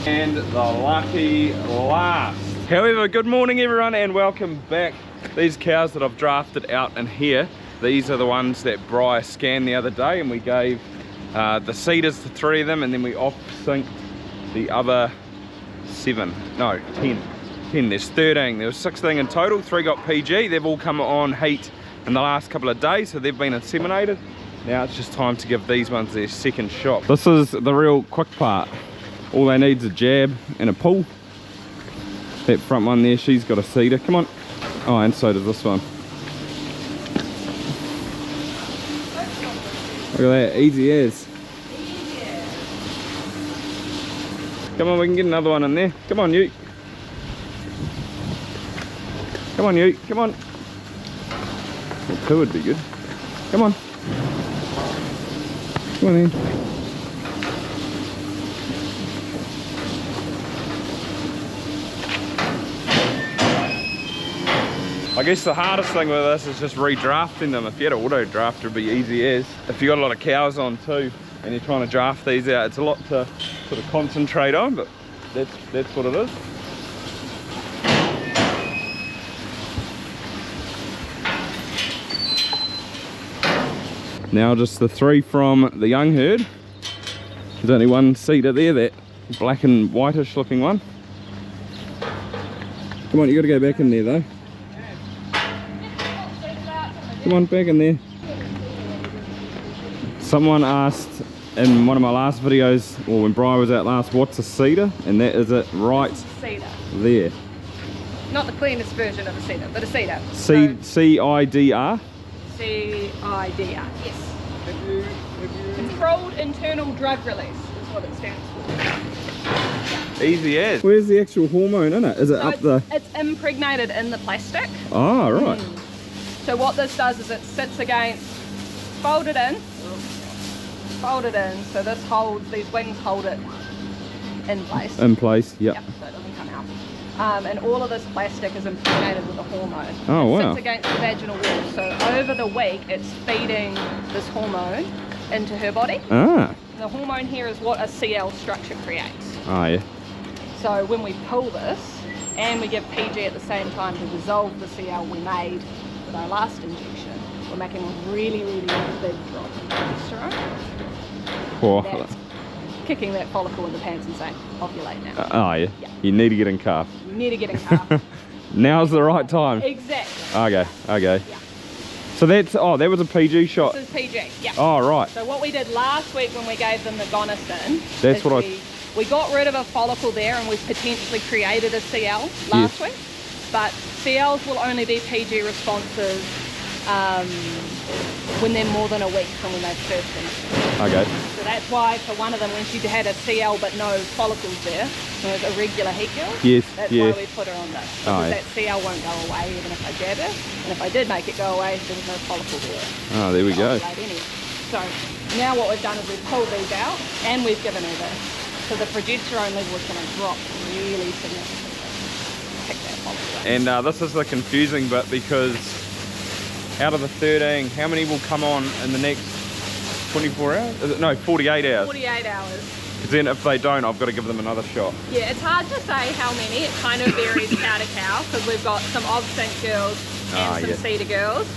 And the lucky last. However, good morning everyone and welcome back. These cows that I've drafted out in here, these are the ones that Briars scanned the other day, and we gave the CIDRs to 3 of them, and then we off-synced the other 10. There's 13, there was 16 in total, 3 got PG. They've all come on heat in the last couple of days, so they've been inseminated. Now it's just time to give these ones their second shot. This is the real quick part. All they need is a jab and a pull. That front one there, she's got a CIDR. Come on. Oh, and so does this one. Look at that, easy as. Come on, we can get another one in there. Come on, you. Come on, you. Come on. Well, 2 would be good. Come on. Come on then. I guess the hardest thing with this is just redrafting them. If you had an auto draft, it'd be easy as. If you got a lot of cows on too, and you're trying to draft these out, it's a lot to sort of concentrate on, but that's what it is. Now just the 3 from the young herd. There's only one CIDR there, that black and whitish looking one. Come on, you got to go back in there though. Come on, back in there. Someone asked in one of my last videos, or when Briar was out last, what's a CIDR? And that is it right there. Not the cleanest version of a CIDR, but a CIDR. CIDR? CIDR, yes. Controlled internal drug release is what it stands for. Easy as. Where's the actual hormone in it? Is it so up the... It's impregnated in the plastic. Oh, right. So what this does is it sits against, folded in, so this holds, these wings hold it in place. In place, yep. Yep, so it doesn't come out. And all of this plastic is impregnated with a hormone. Oh, wow. It sits against the vaginal wall, so over the week it's feeding this hormone into her body. Ah. The hormone here is what a CL structure creates. Oh, yeah. So when we pull this, and we give PG at the same time to dissolve the CL we made with our last injection, we're making a really, really big drop in progesterone. That's kicking that follicle in the pants and saying, ovulate now. Oh, yeah. You need to get in calf. You need to get in calf. Now's the right time. Exactly. Okay, okay. Yeah. So that's, oh, that was a PG shot. This is PG, yeah. Oh, right. So what we did last week when we gave them the Goniston, that's what we got rid of a follicle there and we potentially created a CL last week. But CLs will only be PG responses when they're more than a week from when they've first been. Okay. So that's why for one of them, when she had a CL but no follicles there, it was a regular heat girl. Yes. That's why we put her on this. Because yeah. that CL won't go away even if I jab her. And if I did make it go away, there was no follicle there. Oh, there we go. Anyway. So now what we've done is we've pulled these out and we've given her this. So the progesterone level is going to drop really significantly. Pick that follicle out. And this is the confusing bit, because out of the 13, how many will come on in the next 24 hours? Is it, no, 48 hours. 48 hours. Because then if they don't, I've got to give them another shot. Yeah, it's hard to say how many. It kind of varies cow to cow, because we've got some OBSYNC girls and some CIDR girls.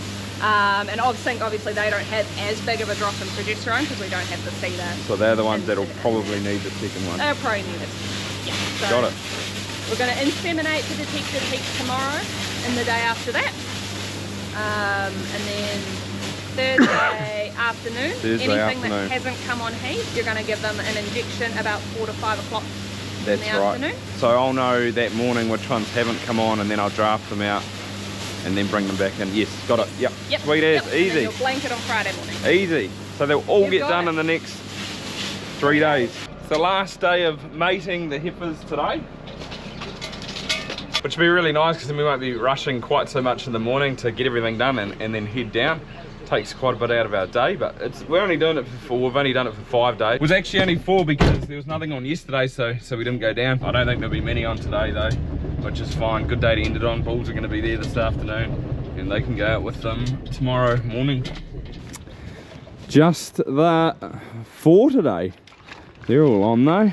And OBSYNC, obviously, they don't have as big of a drop in progesterone because we don't have the CIDR. So they're the ones that'll probably need the second one. They'll probably need it. Yeah. So got it. We're going to inseminate the detected heat tomorrow and the day after that. And then Thursday afternoon, anything that hasn't come on heat, you're going to give them an injection about 4 to 5 o'clock in the afternoon. So I'll know that morning which ones haven't come on, and then I'll draft them out and then bring them back in. Yes, got it. Yep. Sweet as. Easy. And then you'll blanket on Friday morning. Easy. So they'll all get done in the next 3 days. It's the last day of mating the heifers today, which will be really nice because then we won't be rushing quite so much in the morning to get everything done and then head down. Takes quite a bit out of our day, but we're only doing it for 4. We've only done it for 5 days. It was actually only 4 because there was nothing on yesterday, so we didn't go down. I don't think there'll be many on today though. which is fine. Good day to end it on. Bulls are going to be there this afternoon and they can go out with them tomorrow morning. Just the 4 today. They're all on though.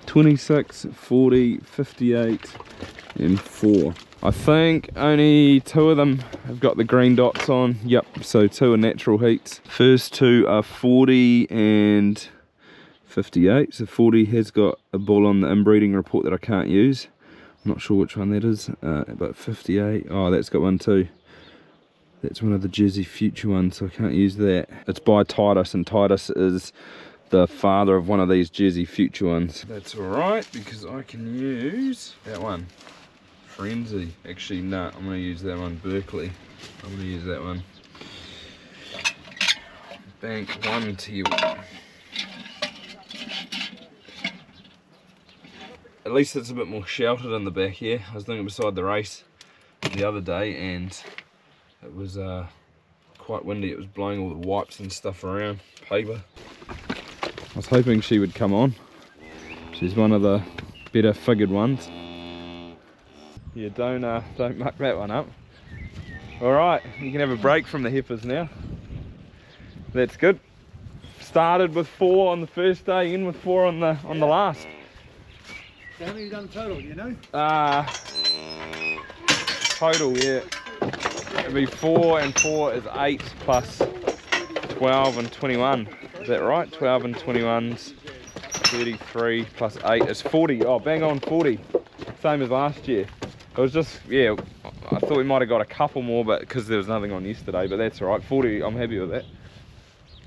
26, 40, 58 and 4. I think only 2 of them have got the green dots on. Yep, so 2 are natural heats. First 2 are 40 and 58. So 40 has got a bull on the inbreeding report that I can't use. I'm not sure which one that is, but 58. Oh, that's got one too. That's one of the Jersey Future ones, so I can't use that. It's by Titus, and Titus is the father of one of these Jersey Future ones. That's alright, because I can use that one. Frenzy. Actually, no, I'm going to use that one. Berkeley. I'm going to use that one. Bank 1 to you. At least it's a bit more sheltered in the back here. I was doing it beside the race the other day and it was quite windy. It was blowing all the wipes and stuff around, paper. I was hoping she would come on. She's one of the better figured ones. Yeah, don't muck that one up. Alright, you can have a break from the heifers now. That's good. Started with 4 on the first day, in with 4 on the last. So how many have you done total, do you know? Total, yeah. It'll be 4 and 4 is 8 plus 12 and 21. Is that right? 12 and 21's 33 plus 8 is 40. Oh, bang on 40. Same as last year. It was just, yeah, I thought we might have got a couple more, but because there was nothing on yesterday, but that's all right. 40, I'm happy with that.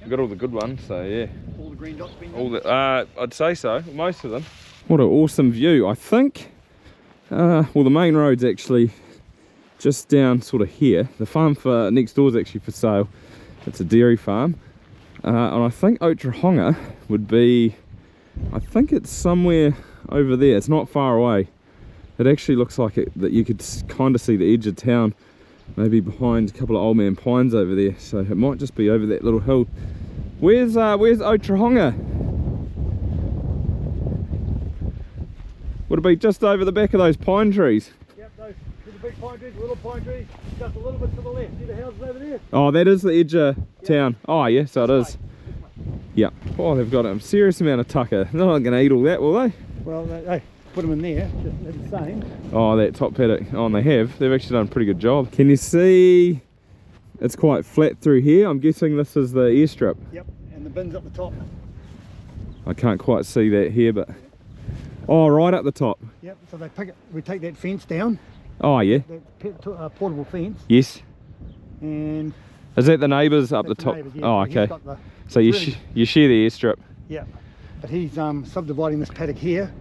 We got all the good ones, so yeah. All the green dots been all the, I'd say so, most of them. What an awesome view. I think, well, the main road's actually just down sort of here. The farm for next door is actually for sale. It's a dairy farm. And I think Otrahonga would be, I think it's somewhere over there. It's not far away. It actually looks like it, that you could kind of see the edge of town, maybe behind a couple of old man pines over there. So it might just be over that little hill. Where's Otrahonga? Would it be just over the back of those pine trees? Yep, those big pine trees, little pine trees, just a little bit to the left. See the houses over there? Oh, that is the edge of town. Oh yeah, so it is. Yep. Oh, they've got a serious amount of tucker. They're not going to eat all that, will they? Well, they put them in there, just the same. Oh, that top paddock. Oh, and they have. They've actually done a pretty good job. Can you see? It's quite flat through here. I'm guessing this is the airstrip. Yep, and the bin's up the top. I can't quite see that here, but oh, right up the top. Yep. So they pick it. We take that fence down. Oh yeah. That portable fence. Yes. And is that the neighbours up the top? Neighbours, yeah. Oh, okay. So really, you share the airstrip. Yeah, but he's subdividing this paddock here,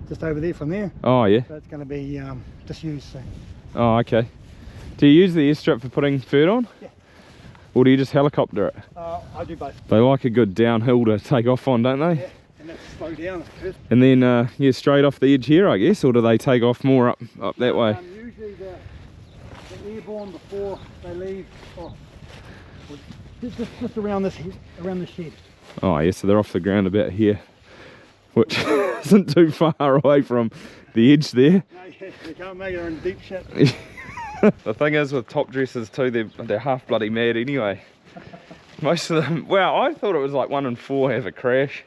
just over there from there. Oh yeah. So it's going to be disused. So. Oh, okay. Do you use the airstrip for putting food on? Yeah. Or do you just helicopter it? I do both. They like a good downhill to take off on, don't they? Yeah, and that's slow down. And then yeah, straight off the edge here, I guess, or do they take off more up that way? Usually they're airborne before they leave. Oh, just around this shed. Oh yeah, so they're off the ground about here, which isn't too far away from the edge there. No, yeah, they can't make it, they're in deep shit. The thing is with top dressers too, they're half bloody mad anyway. Most of them, well, I thought it was like 1 in 4 have a crash.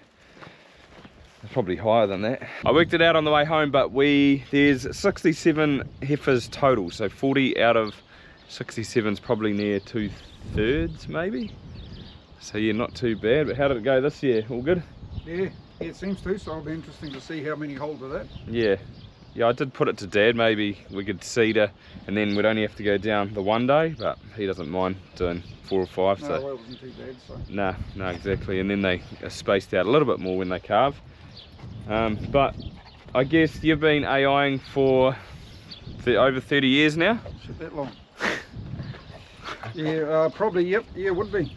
It's probably higher than that. I worked it out on the way home, but there's 67 heifers total, so 40 out of 67 is probably near 2/3 maybe. So yeah, not too bad. But how did it go this year? All good? Yeah, it seems to, so it'll be interesting to see how many hold of that. Yeah, I did put it to Dad, maybe we could CIDR and then we'd only have to go down the one day, but he doesn't mind doing 4 or 5. No, So well, it wasn't too bad, so. no, exactly. And then they are spaced out a little bit more when they calve. But I guess you've been AIing for over 30 years now? Shit, that long. Yeah, probably, yep, yeah, would be.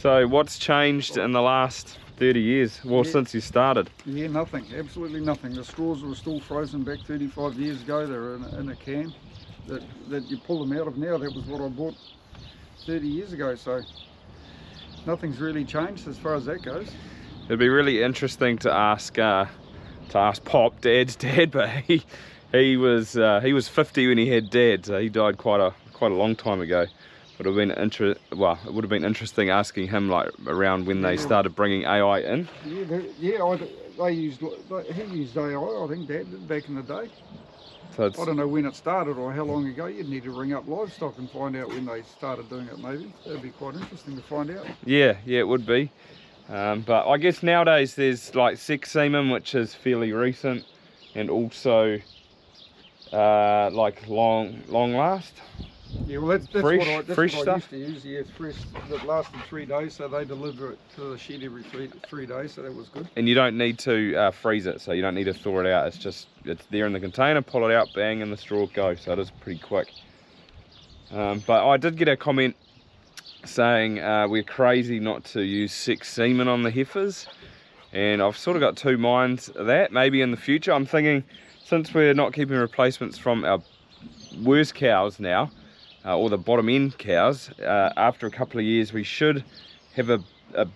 So what's changed in the last 30 years? Well, Yeah. since you started? Yeah, nothing, absolutely nothing. The straws were still frozen back 35 years ago. They're in a can that you pull them out of now. That was what I bought 30 years ago, so nothing's really changed as far as that goes. It'd be really interesting to ask to ask Pop, Dad's dad, but he was 50 when he had Dad, so he died quite a long time ago. It would have been interesting asking him like around when they started bringing AI in. He used AI, I think, Dad did back in the day. So I don't know when it started or how long ago. You'd need to ring up livestock and find out when they started doing it maybe. That'd be quite interesting to find out. Yeah, it would be. But I guess nowadays there's like sex semen, which is fairly recent, and also like long last. Yeah, well that's fresh, what I fresh stuff. used to use. Yeah, fresh that lasted 3 days, so they deliver it to the shed every three days, so that was good. And you don't need to freeze it, so you don't need to thaw it out. It's there in the container, pull it out, bang, in the straw, go. So it is pretty quick. But I did get a comment saying we're crazy not to use sex semen on the heifers, and I've sort of got two minds of that. Maybe in the future, I'm thinking, since we're not keeping replacements from our worst cows now, or the bottom end cows, after a couple of years we should have a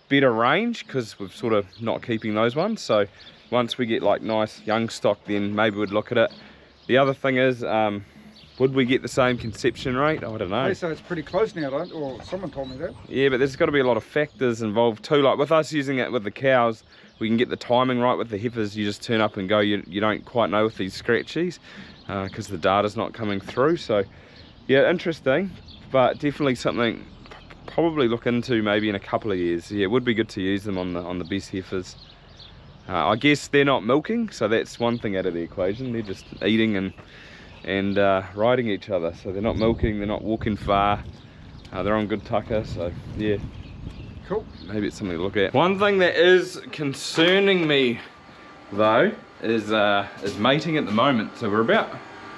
better range, because we're sort of not keeping those ones. So once we get like nice young stock, then maybe we'd look at it. The other thing is, would we get the same conception rate? I don't know. Hey, so it's pretty close now, don't? Or someone told me that. Yeah, but there's got to be a lot of factors involved too. Like with us using it with the cows, we can get the timing right. With the heifers, you just turn up and go. You don't quite know with these scratchies, because the data's not coming through. So yeah, interesting, but definitely something probably look into maybe in a couple of years. Yeah, it would be good to use them on the best heifers. I guess they're not milking, so that's one thing out of the equation. They're just eating and riding each other, so they're not milking, they're not walking far, they're on good tucker. So yeah, cool. Maybe it's something to look at. One thing that is concerning me though is mating at the moment. So we're about,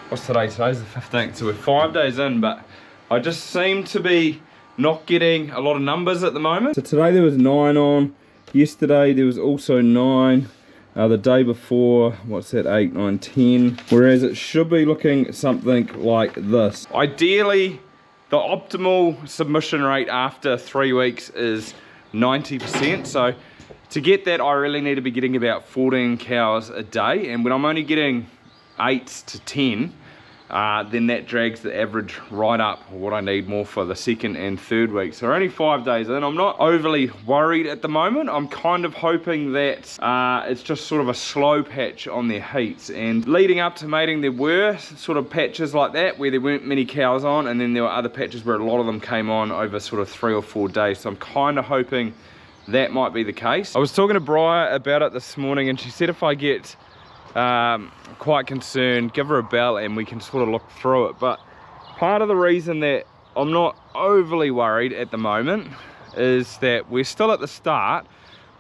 what's today? Today's the 15th, so we're 5 days in, but I just seem to be not getting a lot of numbers at the moment. So today there was 9 on, yesterday there was also 9, the day before, what's that, 8, 9, 10, whereas it should be looking something like this. Ideally, the optimal submission rate after 3 weeks is 90%, so to get that I really need to be getting about 14 cows a day, and when I'm only getting 8 to 10, then that drags the average right up what I need more for the 2nd and 3rd week. So we're only 5 days in. I'm not overly worried at the moment. I'm kind of hoping that it's just sort of a slow patch on their heats, and leading up to mating there were sort of patches like that where there weren't many cows on, and then there were other patches where a lot of them came on over sort of 3 or 4 days. So I'm kind of hoping that might be the case. I was talking to Briar about it this morning, and she said if I get quite concerned, give her a bell and we can sort of look through it. But part of the reason that I'm not overly worried at the moment is that we're still at the start,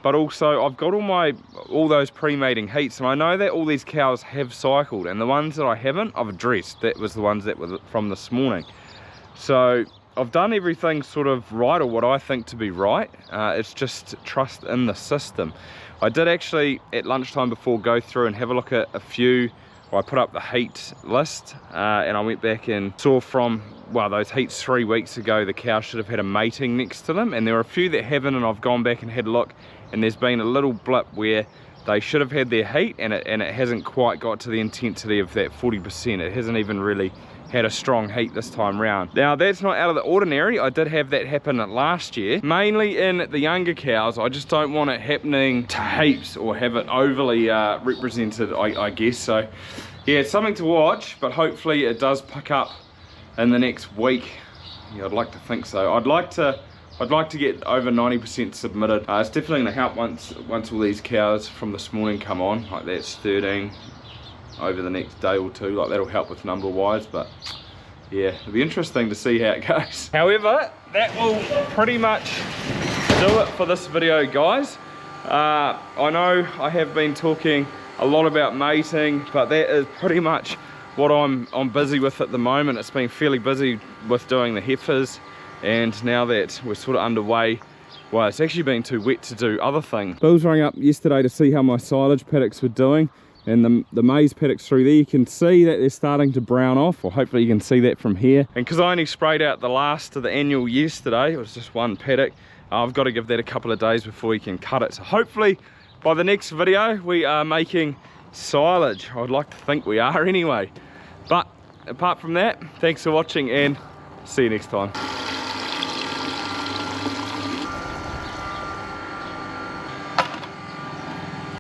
but also I've got all those pre-mating heats, and I know that all these cows have cycled, and the ones that I haven't, I've addressed. That was the ones that were from this morning. So I've done everything sort of right, or what I think to be right. It's just trust in the system. I did actually at lunchtime before go through and have a look at a few. I put up the heat list, and I went back and saw from, well, those heats 3 weeks ago, the cows should have had a mating next to them, and there were a few that haven't, and I've gone back and had a look, and there's been a little blip where they should have had their heat, and it hasn't quite got to the intensity of that 40%. It hasn't even really had a strong heat this time round. Now that's not out of the ordinary. I did have that happen last year, mainly in the younger cows. I just don't want it happening to heaps or have it overly represented, I guess. So yeah, it's something to watch, but hopefully it does pick up in the next week. Yeah, I'd like to think so. I'd like to get over 90% submitted. It's definitely going to help once all these cows from this morning come on. Like that's 13 over the next day or two. Like that'll help with number wise. But yeah, it'll be interesting to see how it goes. However, that will pretty much do it for this video, guys. I know I have been talking a lot about mating, but that is pretty much what I'm busy with at the moment. It's been fairly busy with doing the heifers, and now that we're sort of underway, well, it's actually been too wet to do other things. Bill's rang up yesterday to see how my silage paddocks were doing, and the maize paddocks through there, you can see that they're starting to brown off, or hopefully you can see that from here. And because I only sprayed out the last of the annual yesterday, it was just one paddock, I've got to give that a couple of days before we can cut it. So hopefully by the next video we are making silage. I would like to think we are anyway. But apart from that, thanks for watching and see you next time.